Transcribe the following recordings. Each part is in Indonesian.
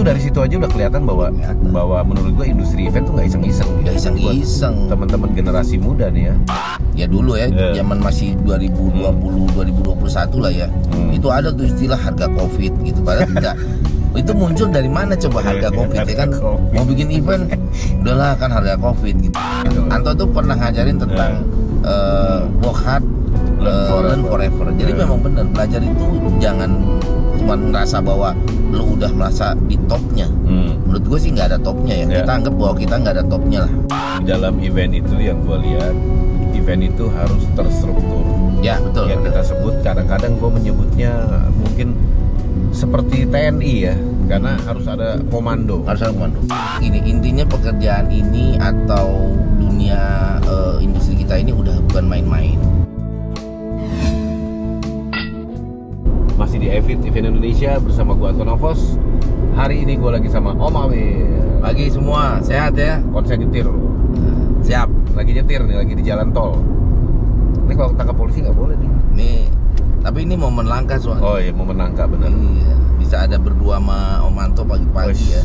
dari situ aja udah kelihatan bahwa menurut gue industri event tuh nggak iseng-iseng. Nggak iseng-iseng. Teman-teman generasi muda nih ya. Ya dulu ya, zaman masih 2020, 2021 lah ya. Itu ada tuh istilah harga Covid gitu, padahal tidak. Itu muncul dari mana coba harga Covid ya kan? Mau bikin event, udahlah kan harga Covid gitu. Anto tuh pernah ngajarin tentang work hard, learn forever. Jadi memang benar, belajar itu jangan cuma merasa bahwa lu udah merasa di topnya. Menurut gue sih nggak ada topnya ya. Kita anggap bahwa kita nggak ada topnya lah. Di dalam event itu yang gue lihat, event itu harus terstruktur. Ya betul. Yang kita sebut kadang-kadang gue menyebutnya mungkin seperti TNI ya, karena harus ada komando. Harus ada komando. Ini intinya pekerjaan ini atau dunia industri kita ini udah bukan main-main. Masih di Event Indonesia bersama gua Antonovos. Hari ini gua lagi sama Om Awil. Pagi semua, sehat ya? Konsen nyetir. Siap. Lagi nyetir nih, lagi di jalan tol. Ini kalau tangkap polisi nggak boleh nih. Nih, tapi ini momen langka soalnya. Oh iya, momen langka benar. Iya, bisa ada berdua sama Om Anto pagi-pagi ya.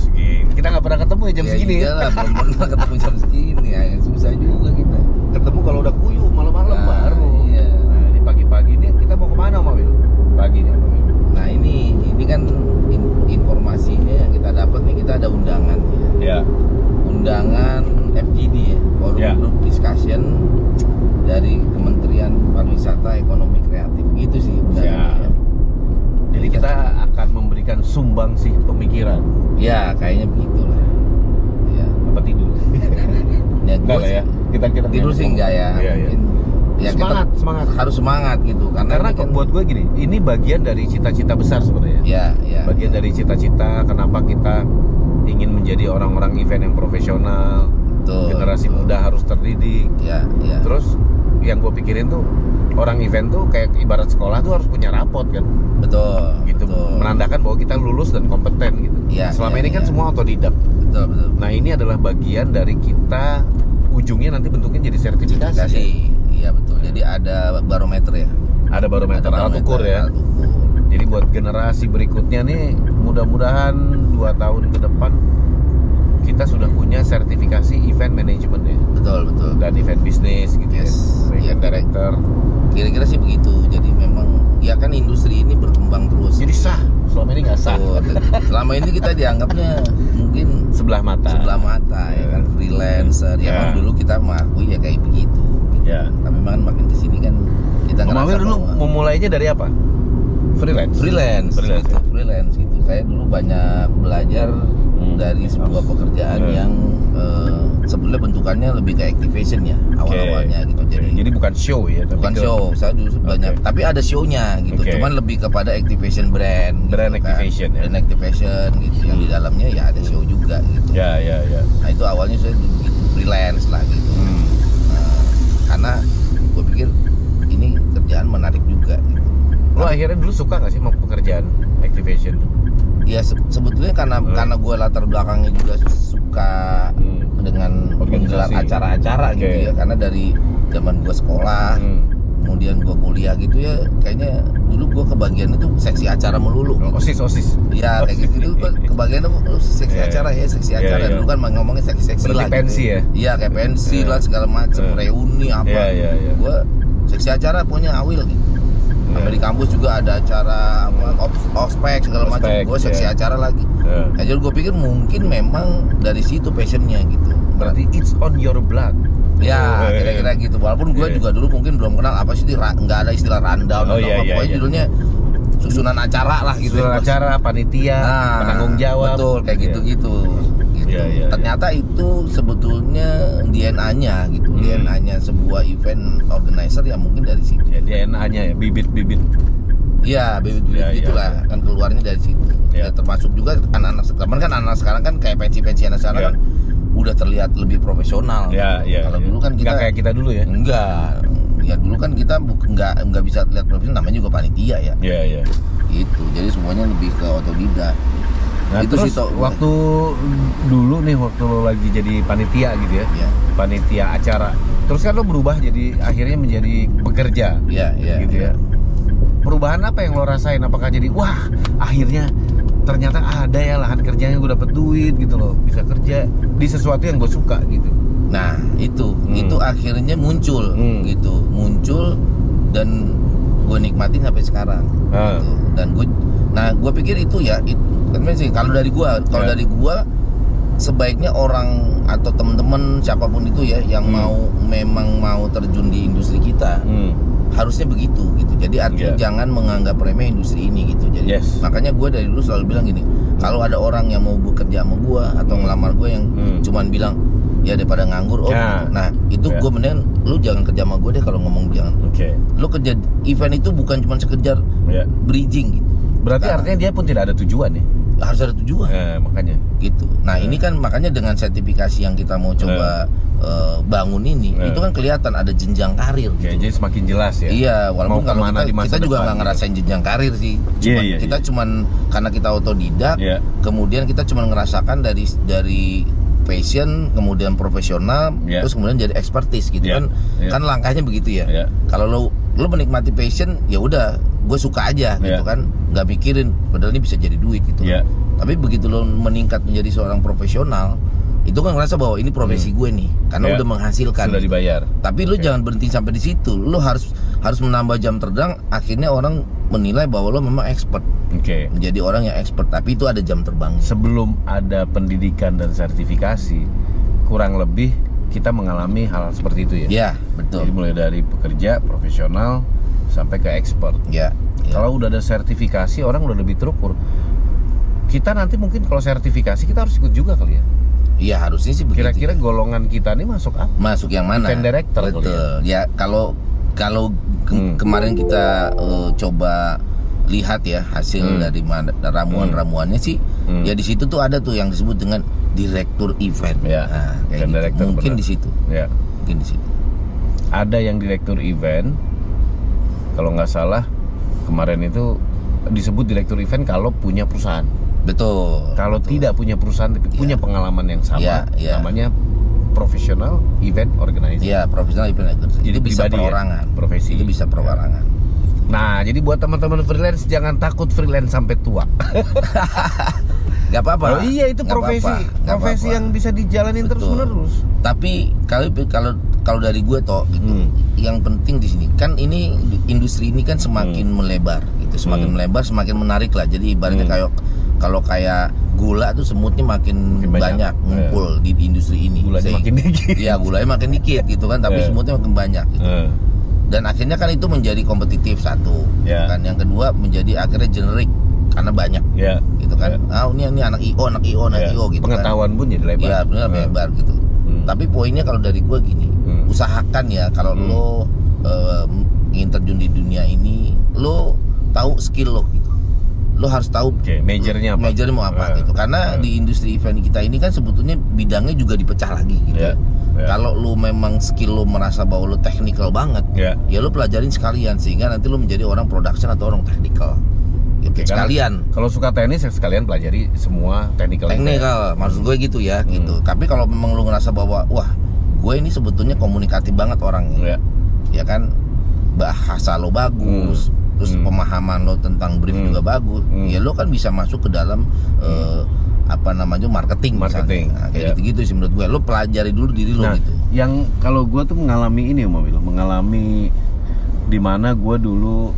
Kita nggak pernah ketemu ya jam segini ya. Iyalah, belum pernah ketemu jam segini ya. Susah juga kita. Ketemu kalau udah kuyuh malam-malam baru. Iya. Nah, di pagi-pagi ini kita mau kemana Om Awil? Paginya Om Awil. Nah ini kan informasinya yang kita dapat nih, kita ada undangan ya. Undangan FGD ya, Forum Group Discussion dari Kementerian Pariwisata Ekonomi Kreatif, gitu sih undangannya ya. Jadi kita akan memberikan sumbangsih pemikiran. Ya kayaknya begitulah ya. Apa tidur? Ya, enggak lah ya, kita tidur sih enggak ya, mungkin ya semangat harus semangat gitu, karena kan buat gue gini, ini bagian dari cita-cita besar sebenarnya. Ya. Bagian dari cita-cita kenapa kita ingin menjadi orang-orang event yang profesional. Generasi muda harus terdidik. Ya. Terus yang gue pikirin tuh, orang event tuh kayak ibarat sekolah tuh harus punya rapot kan. Betul. Gitu. Betul. Menandakan bahwa kita lulus dan kompeten gitu. Ya, selama ini kan semua otodidak. Betul. Nah ini adalah bagian dari kita, ujungnya nanti bentuknya jadi sertifikasi. Iya betul. Jadi ada barometer ya. Ada barometer, alat ukur ya. Jadi buat generasi berikutnya nih, mudah-mudahan 2 tahun ke depan kita sudah punya sertifikasi event management ya. Betul. Dan event bisnis gitu ya. Event director. Kira-kira sih begitu. Jadi memang ya kan industri ini berkembang terus. Jadi sah. Selama ini nggak sah. Selama ini kita dianggapnya mungkin sebelah mata ya kan, freelancer. Ya kan dulu kita mengakui ya kayak begitu. Ya. Tapi memang makin kesini kan kita ngerasa dulu memulainya dari apa? Freelance gitu. Saya dulu banyak belajar dari sebuah pekerjaan yang sebenarnya bentukannya lebih ke activation ya awal-awalnya gitu. Jadi bukan show ya, bukan show. Saya dulu banyak, tapi ada show-nya gitu. Cuman lebih kepada activation brand activation kan. Brand activation gitu, yang di dalamnya ya ada show juga gitu. Ya. Nah itu awalnya saya gitu, freelance lah gitu. Karena gue pikir ini kerjaan menarik juga gitu. Lo akhirnya dulu suka gak sih mau pekerjaan activation? Ya sebetulnya karena gue latar belakangnya juga suka dengan menggelar acara-acara gitu ya. Karena dari zaman gue sekolah, kemudian gue kuliah gitu ya, kayaknya dulu gue kebagian itu seksi acara melulu. Osis. Ya kayak gitu kebagian itu seksi acara ya, seksi acara. Dulu kan ngomongnya seksi lah. Pensi gitu. Ya? Iya kayak pensi lah segala macam, reuni apa. Gue seksi acara punya Awil gitu. Sampai di kampus juga ada acara ospek segala macam. Gue seksi acara lagi. Jadi gue pikir mungkin memang dari situ passionnya gitu. Berarti it's on your blood. Ya kira-kira gitu. Walaupun gue juga dulu mungkin belum kenal apa sih, nggak ada istilah rundown atau apa. Pokoknya judulnya susunan acara lah gitu. Susunan acara, panitia, penanggung jawab. Betul kayak gitu-gitu. Ternyata itu sebetulnya DNA-nya gitu. DNA-nya sebuah event organizer ya mungkin dari situ. Ya, DNA-nya ya, bibit-bibit. Iya, bibit-bibit itulah kan keluarnya dari situ. Ya, termasuk juga anak-anak sekarang kan kayak pensi-pensi anak sekarang kan udah terlihat lebih profesional. Kalau dulu kan kita nggak kayak kita dulu ya. Enggak. Ya dulu kan kita nggak bisa lihat profesional, namanya juga panitia ya. Iya. Gitu. Jadi semuanya lebih ke otodidak. Nah, itu terus waktu dulu nih, waktu lo lagi jadi panitia gitu ya, panitia acara, terus kan lo berubah jadi akhirnya menjadi pekerja, gitu ya. Perubahan apa yang lo rasain? Apakah jadi wah akhirnya ternyata ada ya lahan kerjanya, gue dapet duit gitu loh, bisa kerja di sesuatu yang gue suka gitu. Nah itu akhirnya muncul muncul dan gue nikmatin sampai sekarang gitu. Dan gue pikir itu ya kalau dari gue sebaiknya orang atau teman-teman siapapun itu ya yang memang mau terjun di industri kita harusnya begitu gitu. Jadi artinya jangan menganggap remeh industri ini gitu. Jadi makanya gue dari dulu selalu bilang gini, kalau ada orang yang mau bekerja sama gue atau ngelamar gue yang cuman bilang ya daripada nganggur gitu. Nah itu gue mendingan lu jangan kerja sama gue deh kalau ngomong jangan. Lu kerja event itu bukan cuma sekedar bridging gitu. Berarti artinya dia pun tidak ada tujuan ya? Harus ada tujuan. Makanya gitu. Nah ini kan makanya dengan sertifikasi yang kita mau coba bangun ini, itu kan kelihatan ada jenjang karir gitu. Jadi semakin jelas ya. Iya, walaupun kalau kita juga nggak ngerasain jenjang karir sih. Kita cuman karena kita otodidak, kemudian kita cuman ngerasakan dari passion, kemudian profesional, terus kemudian jadi expertise gitu kan. Kan langkahnya begitu ya. Kalau lo menikmati passion, ya udah, gue suka aja gitu kan, nggak mikirin padahal ini bisa jadi duit gitu. Tapi begitu lo meningkat menjadi seorang profesional, itu kan ngerasa bahwa ini profesi gue nih, karena udah menghasilkan, sudah dibayar. Tapi lo jangan berhenti sampai di situ. Lo harus menambah jam terbang. Akhirnya orang menilai bahwa lo memang expert, menjadi orang yang expert. Tapi itu ada jam terbang. Sebelum ada pendidikan dan sertifikasi, kurang lebih kita mengalami hal seperti itu ya. Iya, betul. Jadi mulai dari pekerja profesional sampai ke expert. Kalau udah ada sertifikasi, orang udah lebih terukur. Kita nanti mungkin kalau sertifikasi kita harus ikut juga kali ya. Iya, harusnya sih begitu. Kira-kira golongan kita nih masuk apa? Masuk yang mana? Event director. Betul. Ya kalau kemarin kita coba lihat ya hasil dari ramuan-ramuannya sih, ya di situ tuh ada tuh yang disebut dengan direktur event. Nah, event gitu. director Mungkin di situ. Mungkin di situ. Ada yang direktur event. Kalau nggak salah kemarin itu disebut direktur event kalau punya perusahaan. Betul. Kalau tidak punya perusahaan tapi punya pengalaman yang sama, namanya profesional event organizer. Iya, profesional event organizer. Jadi itu bisa perorangan. Profesi. Itu bisa perorangan. Nah, jadi buat teman-teman freelance jangan takut freelance sampai tua. Gak apa-apa. Oh iya, itu profesi yang bisa dijalanin terus-menerus. Tapi kalau dari gue toh gitu, yang penting di sini kan ini industri ini kan semakin melebar gitu, semakin melebar semakin menarik lah. Jadi ibaratnya kayak gula tuh semutnya makin banyak ngumpul di industri ini. Gulanya makin dikit. Iya, gulanya makin dikit gitu kan, tapi semutnya makin banyak gitu. Dan akhirnya kan itu menjadi kompetitif satu. Kan yang kedua menjadi akhirnya generik karena banyak. Gitu kan. Ini anak IO gitu. Pengetahuan pun jadi lebar. Iya, benar lebar gitu. Tapi poinnya kalau dari gue gini, usahakan ya kalau lo ingin terjun di dunia ini, lo tahu skill lo gitu. Lo harus tahu majornya mau apa gitu. Karena di industri event kita ini kan sebetulnya bidangnya juga dipecah lagi gitu. Kalau lo memang skill lo merasa bahwa lo technical banget, ya lo pelajarin sekalian sehingga nanti lo menjadi orang production atau orang technical. Sekalian. Kalau suka tenis sekalian pelajari semua technical. Maksud gue gitu ya gitu. Tapi kalau memang lo ngerasa bahwa wah, gue ini sebetulnya komunikatif banget orangnya. Ya kan, bahasa lo bagus. Terus pemahaman lo tentang brief juga bagus, ya lo kan bisa masuk ke dalam marketing. Nah, kayak gitu sih menurut gue. Lo pelajari dulu diri lo gitu. Yang kalau gue tuh mengalami ini mengalami dimana gue dulu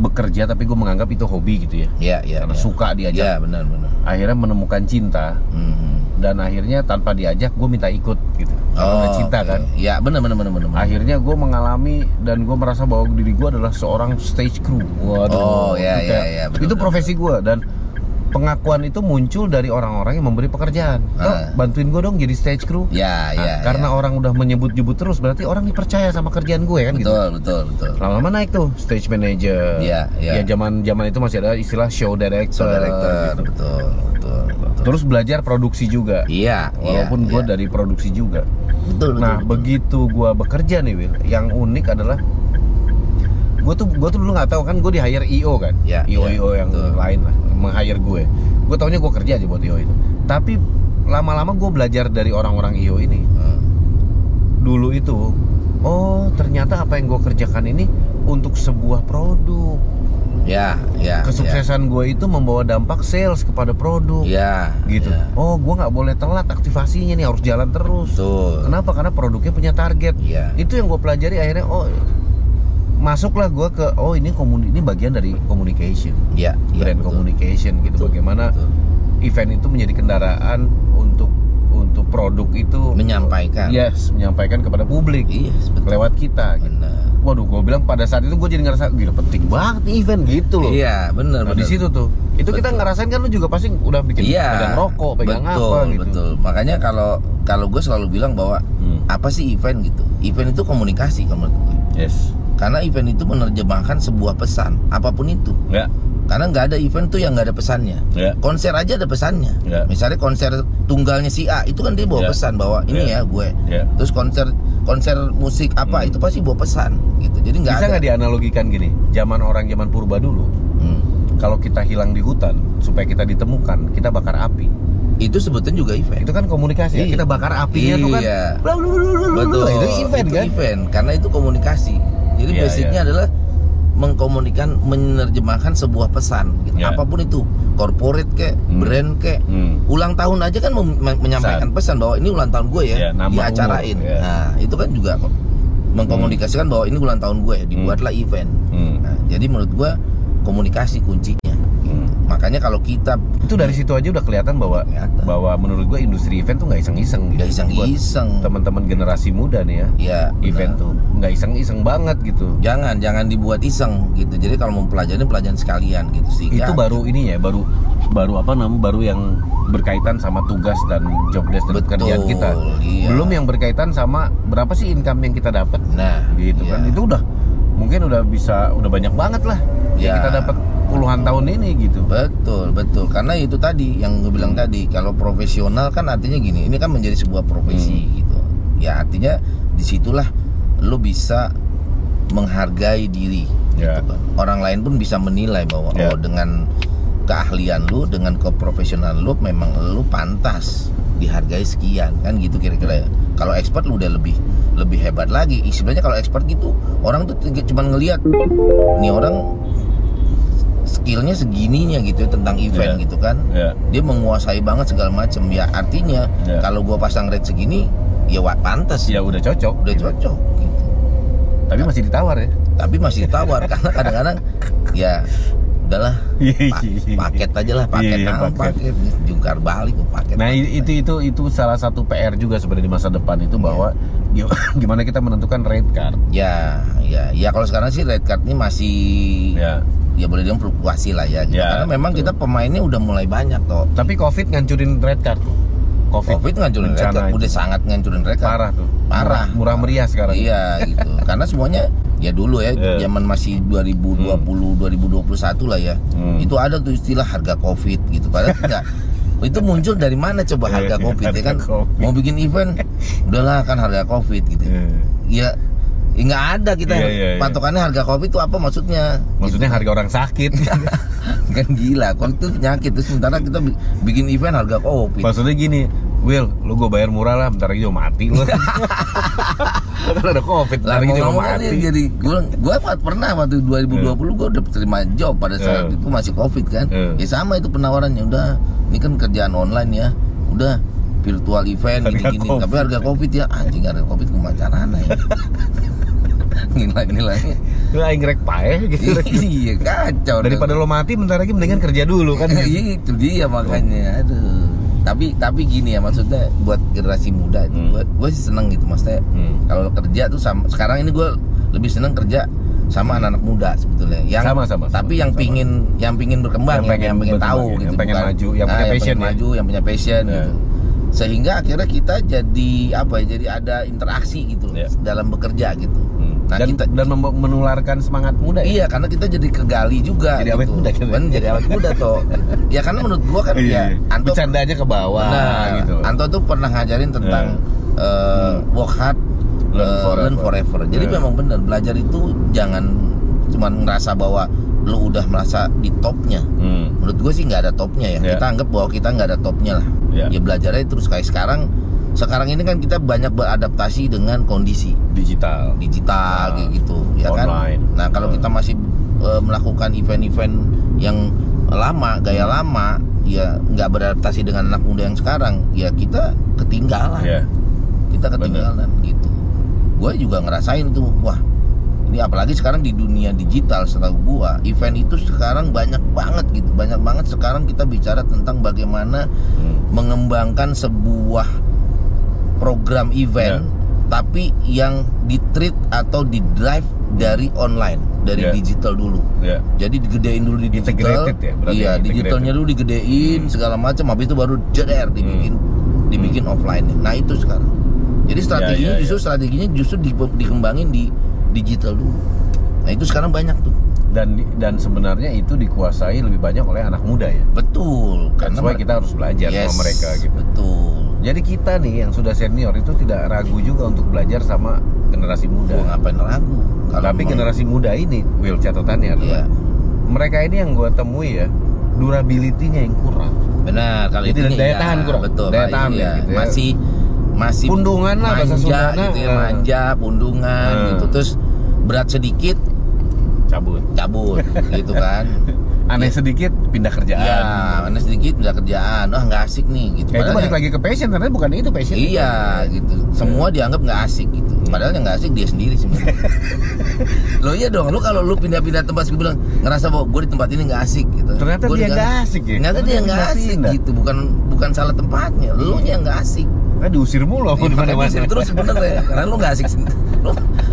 bekerja tapi gue menganggap itu hobi gitu ya. Karena suka diajak. Iya, benar. Akhirnya menemukan cinta. Dan akhirnya tanpa diajak gue minta ikut gitu. Karena cinta kan. Iya, benar. Akhirnya gue mengalami dan gue merasa bahwa diri gue adalah seorang stage crew. Waduh. Itu profesi gue dan pengakuan itu muncul dari orang-orang yang memberi pekerjaan. Bantuin gue dong jadi stage crew. Karena orang udah menyebut-nyebut terus, berarti orang dipercaya sama kerjaan gue kan. Betul. Lama-lama naik tuh stage manager. Ya zaman itu masih ada istilah show director. Gitu. Betul. Terus belajar produksi juga. Walaupun gue dari produksi juga. Betul. Begitu gue bekerja nih Will, yang unik adalah gue tuh dulu nggak tahu kan, gue di hire IO kan, IO yang lain lah meng-hire gue taunya gue kerja aja buat IO itu. Tapi lama-lama gue belajar dari orang-orang IO ini. Dulu itu, ternyata apa yang gue kerjakan ini untuk sebuah produk. Ya. Kesuksesan gue itu membawa dampak sales kepada produk. Gitu. Oh, gue nggak boleh telat aktivasinya nih, harus jalan terus. Betul. Kenapa? Karena produknya punya target. Itu yang gue pelajari akhirnya. Oh, masuklah gue ke ini bagian dari communication. Brand communication gitu. Bagaimana event itu menjadi kendaraan untuk produk itu menyampaikan kepada publik lewat kita gitu. Waduh, gue bilang pada saat itu gue jadi ngerasa gila penting banget nih event gitu loh. Bener. Di situ tuh itu kita ngerasain kan, lu juga pasti udah bikin pegang rokok, pegang apa gitu. Betul. Makanya kalau gue selalu bilang bahwa apa sih event gitu? Event itu komunikasi kalau menurut gue. Karena event itu menerjemahkan sebuah pesan apapun itu. Karena nggak ada event tuh yang nggak ada pesannya. Konser aja ada pesannya. Misalnya konser tunggalnya si A itu kan dia bawa pesan bahwa ini ya gue. Terus konser musik apa itu pasti bawa pesan gitu. Jadi nggak ada. Bisa nggak dianalogikan gini? Zaman purba dulu, kalau kita hilang di hutan supaya kita ditemukan, kita bakar api. Itu sebetulnya juga event. Itu kan komunikasi. Kita bakar apinya tuh kan. Betul. Itu event kan? Event karena itu komunikasi. Jadi basicnya adalah menerjemahkan sebuah pesan gitu. Apapun itu, corporate kek, brand kek, ulang tahun aja kan menyampaikan pesan bahwa ini ulang tahun gue ya, diacarain. Nah, itu kan juga mengkomunikasikan bahwa ini ulang tahun gue, dibuatlah event. Nah, jadi menurut gue komunikasi kuncinya. Makanya kalau kita itu dari situ aja udah kelihatan bahwa menurut gue industri event tuh nggak iseng-iseng. Nggak iseng-iseng. Teman-teman generasi muda nih ya. Event tuh nggak iseng-iseng banget gitu. Jangan dibuat iseng gitu. Jadi kalau mau pelajaran sekalian gitu sih. Itu baru ini ya, baru yang berkaitan sama tugas dan job desk dan pekerjaan kita. Belum yang berkaitan sama berapa sih income yang kita dapat. Nah, gitu kan. Itu udah banyak banget lah yang kita dapat puluhan tahun ini gitu. Betul. Karena itu tadi yang gue bilang tadi, kalau profesional kan artinya gini, ini kan menjadi sebuah profesi gitu. Ya artinya disitulah lo bisa menghargai diri. Gitu kan. Orang lain pun bisa menilai bahwa dengan keahlian lu, dengan keprofesional lu, memang lu pantas dihargai sekian kan gitu kira-kira ya. Kalau expert lu udah lebih hebat lagi. Sebenarnya kalau expert gitu orang tuh cuma ngelihat nih orang skillnya segininya gitu tentang event gitu kan. Dia menguasai banget segala macam ya, artinya kalau gua pasang rate segini ya pantas ya, udah cocok gitu. Tapi masih ditawar karena kadang-kadang ya udahlah paket aja lah, paket jungkar balik paket. Nah itu salah satu PR juga sebenarnya di masa depan itu bahwa gimana kita menentukan rate card. Ya kalau sekarang sih rate card ini masih ya boleh dibilang fluktuasi lah ya gitu. Karena memang kita pemainnya udah mulai banyak toh. Tapi Covid ngancurin rate card. Covid ngancurin rate card, udah sangat ngancurin rate card. Parah. Murah meriah sekarang. Iya gitu. Karena semuanya ya dulu ya, zaman masih 2020 2021 lah ya. Itu ada tuh istilah harga Covid gitu. Padahal enggak. Itu muncul dari mana coba harga Covid ya kan? Mau bikin event udahlah kan harga Covid gitu. Ya nggak ada kita patokannya harga Covid itu apa maksudnya? Maksudnya gitu. Harga orang sakit. Kan gila, Covid itu penyakit. Terus sementara kita bikin event harga Covid. Maksudnya gini, Will, lu gue bayar murah lah, bentar lagi juga mati lu. Kan ada Covid, bentar lagi juga mati. Jadi gue pernah waktu 2020 gue udah terima job pada saat itu masih Covid kan. Ya sama itu penawarannya, udah ini kan kerjaan online ya, udah virtual event gini-gini, tapi harga Covid ya, anjing harga Covid kemacarana ya. Nilai-nilainya lu aing rek paeh gitu. Iya kacau. Daripada lo mati bentar lagi mendingan kerja dulu kan. Itu dia makanya. Aduh. Tapi gini ya, maksudnya buat generasi muda itu gue sih seneng gitu maksudnya. Kalau kerja tuh sekarang ini gue lebih seneng kerja sama anak-anak muda sebetulnya. Yang sama. Tapi yang pingin berkembang, yang pengen tahu gitu, yang pengen maju, yang punya passion, yang punya passion gitu. Sehingga akhirnya kita jadi jadi ada interaksi gitu dalam bekerja gitu. Nah, dan menularkan semangat muda ya? Iya, karena kita jadi kegali juga jadi gitu. awet muda gitu. Jadi awet muda toh. Ya karena menurut gua kan ya Anto bercandanya ke bawah gitu. Anto tuh pernah ngajarin tentang work hard, learn forever. Jadi memang benar, belajar itu jangan cuma ngerasa bahwa lu udah merasa di topnya. Menurut gua sih nggak ada topnya ya. Kita anggap bahwa kita nggak ada topnya lah. Ya belajarnya terus kayak sekarang ini kan kita banyak beradaptasi dengan kondisi digital kayak gitu ya online. Kan. Nah kalau kita masih melakukan event-event yang lama, gaya lama, ya nggak beradaptasi dengan anak muda yang sekarang, ya kita ketinggalan. Kita ketinggalan. Bener. Gitu. Gue juga ngerasain tuh, wah ini apalagi sekarang di dunia digital, setahu gue event itu sekarang banyak banget gitu, banyak banget. Sekarang kita bicara tentang bagaimana mengembangkan sebuah program event, tapi yang di-treat atau di-drive dari online, dari digital dulu. Jadi digedein dulu di digital. Iya, digitalnya dulu digedein segala macam, habis itu baru jeder dibikin offline. Nah itu sekarang. Jadi strateginya justru dikembangin di digital dulu. Nah itu sekarang banyak tuh. Dan sebenarnya itu dikuasai lebih banyak oleh anak muda ya. Betul. Karena kita harus belajar sama mereka gitu. Betul. Jadi kita nih yang sudah senior itu tidak ragu juga untuk belajar sama generasi muda. Ngapain ragu? Tapi generasi muda ini, Will, catatannya adalah mereka ini yang gue temui ya, durability-nya yang kurang. Benar, kalau itu daya tahan kurang. Betul. Daya tahan gitu ya. Masih pundungan lah bahasa Sundana gitu ya, manja, pundungan gitu. Terus berat sedikit cabut gitu kan. Aneh sedikit pindah kerjaan. Iya, aneh sedikit pindah kerjaan. Nggak asik nih gitu. Itu balik lagi ke passion, ternyata bukan itu passion. Iya gitu. Semua dianggap nggak asik gitu. Padahal yang nggak asik dia sendiri sebenarnya. Lo iya dong, kalau lu pindah-pindah tempat, gue bilang ngerasa bahwa gue di tempat ini nggak asik gitu. Ternyata dia nggak asik ya. Ternyata dia nggak asik gitu. Bukan salah tempatnya, lu nya nggak asik. Nah, diusir mulu apa di mana-mana. Diusir terus sebenarnya, karena lu nggak asik.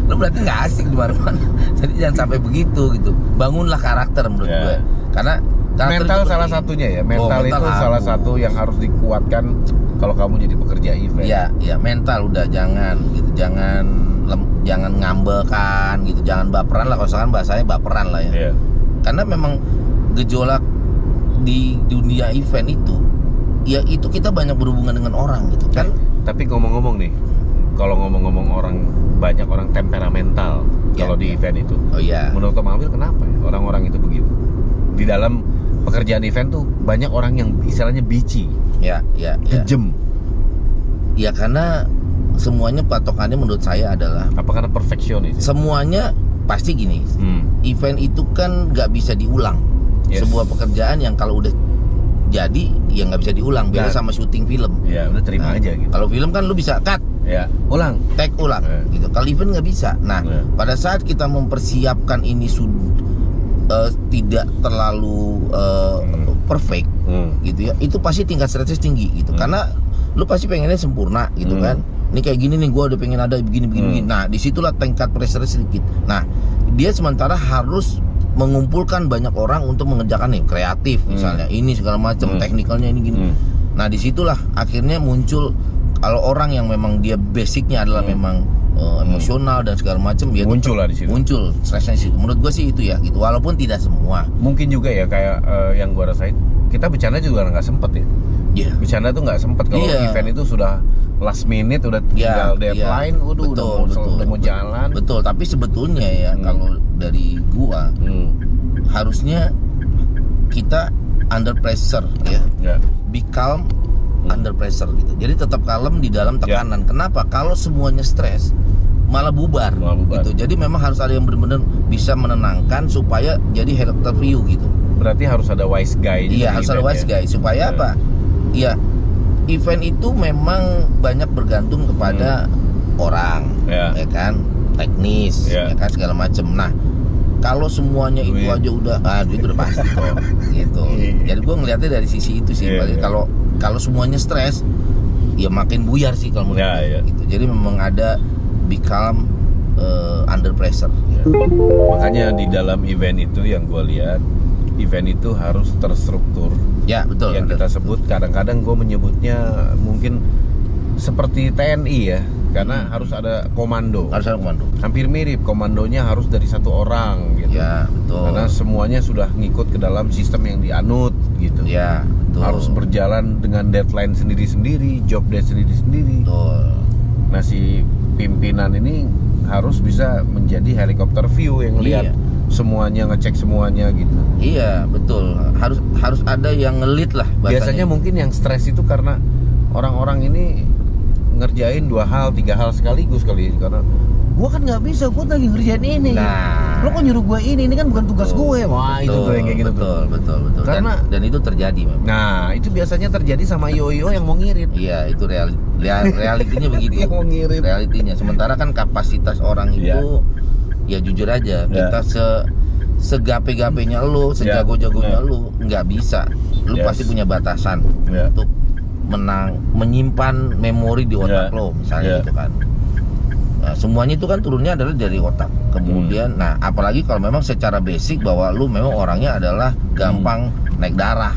Lu berarti nggak asik di mana-mana. Jadi jangan sampai begitu gitu. Bangunlah karakter menurut gue. Karena mental salah satunya ya. Mental itu salah satu yang harus dikuatkan kalau kamu jadi pekerja event. Iya, mental udah jangan gitu. Jangan ngambek gitu. Jangan baperan lah, kalau sekarang bahasanya baperan lah ya. Karena memang gejolak di dunia event itu, ya itu kita banyak berhubungan dengan orang gitu kan. Tapi ngomong-ngomong nih, kalau ngomong-ngomong banyak orang temperamental kalau di event itu. Menurut Om Amil kenapa ya orang-orang itu begitu? Di dalam pekerjaan event tuh banyak orang yang istilahnya bici. Kejem. Ya karena semuanya patokannya menurut saya adalah apa karena perfeksionis? Semuanya pasti gini. Event itu kan nggak bisa diulang. Sebuah pekerjaan yang kalau udah jadi ya nggak bisa diulang. Beda sama syuting film. Ya udah terima aja gitu. Kalau film kan lu bisa cut, ulang, take ulang, gitu. Kalau event nggak bisa. Nah, pada saat kita mempersiapkan ini tidak terlalu perfect, gitu ya, itu pasti tingkat stresnya tinggi gitu. Karena lu pasti pengennya sempurna gitu kan. Ini kayak gini nih, gue udah pengen ada begini. Nah, disitulah tingkat pressure sedikit. Nah, dia sementara harus mengumpulkan banyak orang untuk mengerjakan nih kreatif misalnya ini segala macam teknikalnya ini gini. Nah disitulah akhirnya muncul, kalau orang yang memang dia basicnya adalah memang emosional dan segala macam, ya muncul lah di situ. Muncul stresnya sih. Menurut gue sih itu ya gitu. Walaupun tidak semua. Mungkin juga ya kayak yang gue rasain, kita bercanda juga nggak sempet ya. Bercanda tuh nggak sempet kalau event itu sudah last minute, udah tinggal deadline, udah mau jalan. Betul, tapi sebetulnya ya kalau dari gua harusnya kita under pressure ya. Be calm under pressure gitu. Jadi tetap kalem di dalam tekanan. Kenapa? Kalau semuanya stres malah bubar gitu. Jadi memang harus ada yang benar-benar bisa menenangkan supaya jadi helicopter view gitu. Berarti harus ada wise guy. Iya, harus ada wise guy supaya apa? Iya, event itu memang banyak bergantung kepada orang, ya kan, teknis, ya kan, segala macam. Nah, kalau semuanya itu aja udah, itu udah pasti kok, gitu. Jadi gue ngeliatnya dari sisi itu sih. Kalau semuanya stres, ya makin buyar sih kalau menurut gue. Gitu. Jadi memang ada be calm under pressure. Makanya di dalam event itu yang gue lihat, event itu harus terstruktur. Ya betul. Yang kita sebut kadang-kadang gue menyebutnya mungkin seperti TNI ya, karena harus ada komando. Harus ada komando. Hampir mirip, komandonya harus dari satu orang gitu. Ya betul. Karena semuanya sudah ngikut ke dalam sistem yang dianut gitu. Ya betul. Harus berjalan dengan deadline sendiri-sendiri, job desk sendiri-sendiri. Betul. Nah si pimpinan ini harus bisa menjadi helikopter view yang lihat semuanya, ngecek semuanya gitu. Iya betul, harus ada yang ngelit lah bahasanya. Biasanya mungkin yang stres itu karena orang-orang ini ngerjain 2 hal 3 hal sekaligus kali, karena Gua kan nggak bisa, gua lagi ngerjain ini. Nah, lo kok nyuruh gua ini kan bukan tugas gue. Wah, itu tuh yang kayak gitu betul, tuh. Betul. Karena dan itu terjadi memang. Nah, itu biasanya terjadi sama IO yang mau ngirit. Iya, itu realitinya begitu. Yang mau ngirit. Realitinya. Sementara kan kapasitas orang itu ya jujur aja, kita segape-gapenya lo, sejago-jagonya lo nggak bisa. Lo pasti punya batasan untuk menyimpan memori di otak lo, misalnya gitu kan. Nah, semuanya itu kan turunnya adalah dari otak. Kemudian, nah apalagi kalau memang secara basic bahwa lu memang orangnya adalah gampang naik darah,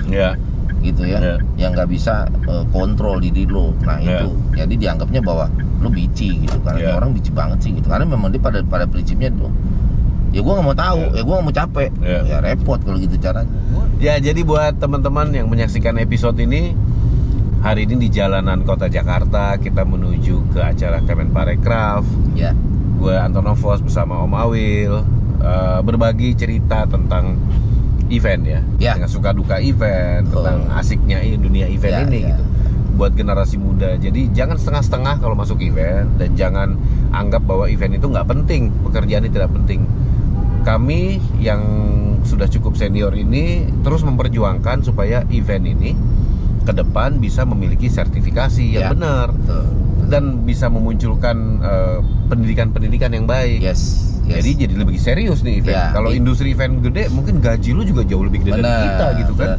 gitu ya, yang nggak bisa kontrol diri lu. Nah itu, jadi dianggapnya bahwa lu bici gitu, karena orang bici banget sih gitu. Karena memang dia pada prinsipnya tuh, ya gue nggak mau tahu, ya gue nggak mau capek, ya repot kalau gitu caranya. Ya jadi buat teman-teman yang menyaksikan episode ini. Hari ini di jalanan kota Jakarta, kita menuju ke acara Kemenparekraf. Ya. Gue Antonovos bersama Om Awil, berbagi cerita tentang event ya. Dengan suka duka event, tentang asiknya dunia event ini gitu. Buat generasi muda. Jadi jangan setengah-setengah kalau masuk event, dan jangan anggap bahwa event itu nggak penting, pekerjaan itu tidak penting. Kami yang sudah cukup senior ini terus memperjuangkan supaya event ini ke depan bisa memiliki sertifikasi yang benar, dan bisa memunculkan pendidikan-pendidikan yang baik. Jadi lebih serius nih event. Kalau industri event gede, mungkin gaji lu juga jauh lebih gede dari kita gitu kan.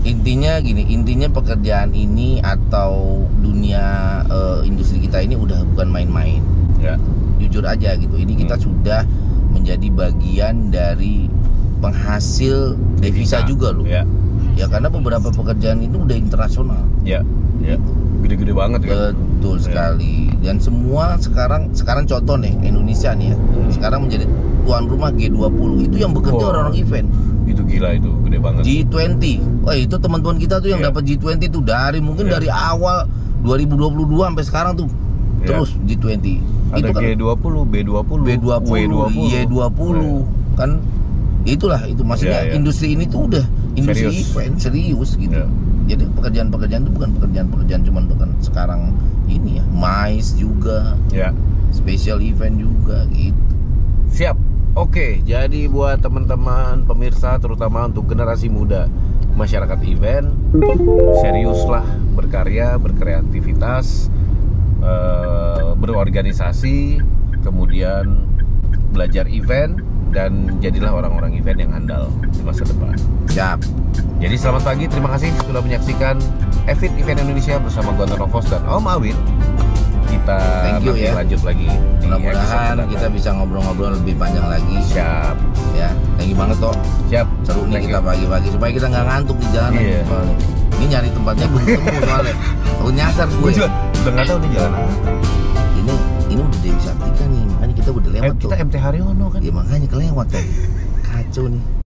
Intinya pekerjaan ini atau dunia industri kita ini udah bukan main-main. Jujur aja gitu. Ini kita sudah menjadi bagian dari penghasil devisa juga loh. Ya karena beberapa pekerjaan itu udah internasional. Gede-gede banget kan. Betul sekali. Dan semua sekarang contoh nih Indonesia nih ya. Sekarang menjadi tuan rumah G20. Itu yang bekerja orang-orang event. Itu gila, itu gede banget. G20. Wah, itu teman-teman kita tuh yang dapat G20 tuh dari mungkin dari awal 2022 sampai sekarang tuh. Terus G20. Ada itu kan G20, B20, W20, Y20 kan. Itulah itu maksudnya industri ini tuh udah industri event serius gitu. Jadi pekerjaan-pekerjaan itu bukan pekerjaan cuman sekarang ini ya, MICE juga, special event juga gitu. Siap. Oke, jadi buat teman-teman pemirsa, terutama untuk generasi muda masyarakat event, seriuslah berkarya, berkreativitas, berorganisasi, kemudian belajar event, dan jadilah orang-orang event yang handal di masa depan. Siap. Jadi selamat pagi, terima kasih sudah menyaksikan Evit Event Indonesia bersama gue Antonovos dan Om Awil. Kita lanjut lagi. Mudah-mudahan kita bisa ngobrol-ngobrol lebih panjang lagi. Siap. Ya, thank you banget toh. Siap. Seru nih kita pagi-pagi supaya kita nggak ngantuk di jalan. Ini nyari tempatnya belum ketemu soalnya. Aku nyasar gue. Udah nggak tahu nih jalan apa. Ini udah Dewi Sartika nih, makanya kita udah lewat tuh. Kita MT Haryono kan. Ya makanya kelewat tuh. Kacau nih.